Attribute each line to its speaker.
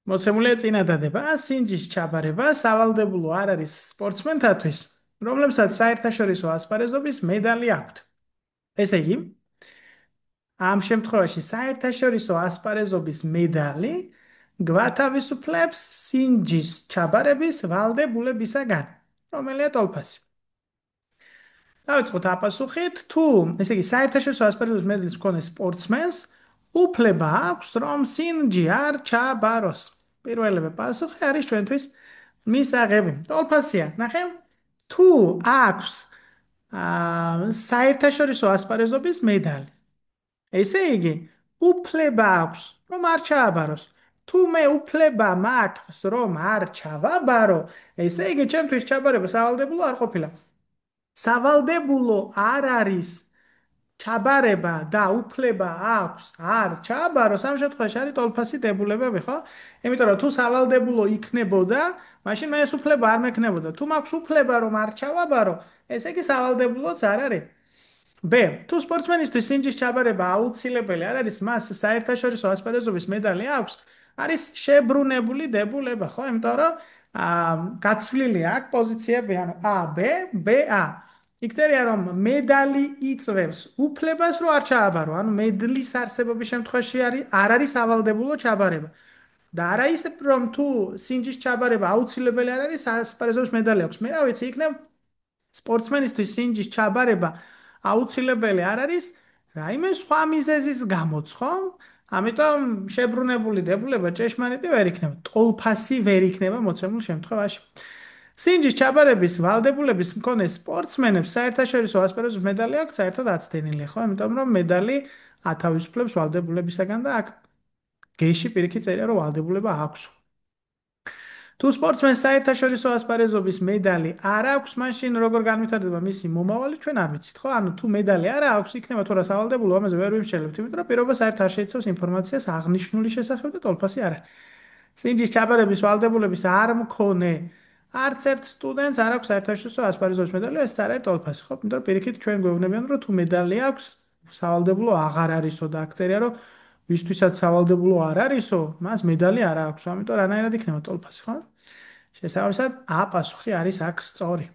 Speaker 1: მოცემულია წინადადება, სინჯის ჩაბარება სავალდებულო არ არის სპორტსმენთათვის, რომლებსაც საერთაშორისო ასპარეზობის მედალი აქვთ. ესე იგი, ამ შემთხვევაში საერთაშორისო ასპარეზობის მედალი გვათავისუფლებს სინჯის ჩაბარების ვალდებულებისაგან, რომელია ტოლფასი. დავიწყოთ აპასუხით, თუ, ესე იგი, საერთაშორისო ასპარეზობის მედლის მქონე სპორტსმენს უფლება აქვს, რომ სინჯი არ ჩააბაროს. პირველივე პასუხი არის ჩვენთვის მისაღები. ტოლფასია, ნახე, თუ აქვს საერთაშორისო ასპარეზობის მედალი. ესე იგი, უფლება აქვს, რომ არ ჩააბაროს. თუ მე უფლება მაქვს, რომ არ ჩავაბარო, ესე იგი, ჩემთვის ჩაბარება სავალდებულო არ ყოფილა. სავალდებულო არ არის ჩაბარება და უფლება აქვს არ ჩააბაროს, ამ შემთხვევაში არის ტოლფასი დებულებები, ხო? იმიტომ რომ თუ სავალდებულო იქნებოდა, მაშინ მე ეს უფლება არ მექნებოდა. თუ მაქვს უფლება რომ არ ჩავაბარო, ესე იგი სავალდებულოც არ არის. ბ. თუ სპორტსმენისთვის სინჯის ჩაბარება აუცილებელი არ არის, მას საერთაშორისო ასპარეზობის მედალი აქვს, არის შებრუნებული დებულება, ხო? იმიტომ რომ გაცვლილი აქვს პოზიციები, ანუ A, B, B, A. იქ წერია რომ მედალი იწვევს უფლებას რომ არ ჩააბარო, ანუ მედლის არსებობის შემთხვევაში არ არის სავალდებულო ჩაბარება. და არა ისე რომ თუ სინჯის ჩაბარება აუცილებელი არ არის, ასპარეზობის მედალი აქვს. მე რა ვიცი, იქნებ სპორტსმენისთვის სინჯის ჩაბარება აუცილებელი არ არის, რაიმე სხვა მიზეზის გამოც, ხო? ამიტომ შებრუნებული დებულება ჭეშმარიტი ვერ იქნება. ტოლფასი ვერ იქნება მოცემულ შემთხვევაში. სინჯის ჩაბარების ვალდებულების მქონე სპორტსმენებს საერთაშორისო ასპარეზობის მედალი აქვს საერთოდ აცდენილი, ხო? იმიტომ რომ მედალი ათავისუფლებს ვალდებულებისაგან და აქ გეში პირიქით წერია რომ ვალდებულება აქვს. თუ სპორტსმენს საერთაშორისო ასპარეზობის მედალი არ აქვს, მაშინ როგორ განვითარდება მისი მომავალი, ჩვენ არ ვიცით, ხო? ანუ თუ მედალი არ აქვს, იქნება თუ რა სავალდებულო, ამაზე ვერ ვიმსჯელებთ, იმიტომ რომ პირობა საერთოდ არ შეიცავს ინფორმაციას აღნიშნული შესახებ და ტოლფასი არ არის. სინჯის ჩაბარების ვალდებულების არ მქონე არც ერთ სტუდენტს არ აქვს საერთაშორისო ასპარეზობის მედალი, ეს არ არის ტოლფასი, ხო? იმიტომ რომ პირიქით ჩვენ გვეუბნებიან, რომ თუ მედალი აქვს, სავალდებულო აღარ არისო და აქ წერია, რომ ვისთვისაც სავალდებულო არ არისო, მას მედალი არ აქვს, ამიტომ რანაირად იქნება ტოლფასი, ხო? შესაბამისად, A პასუხი არის აქ სწორი.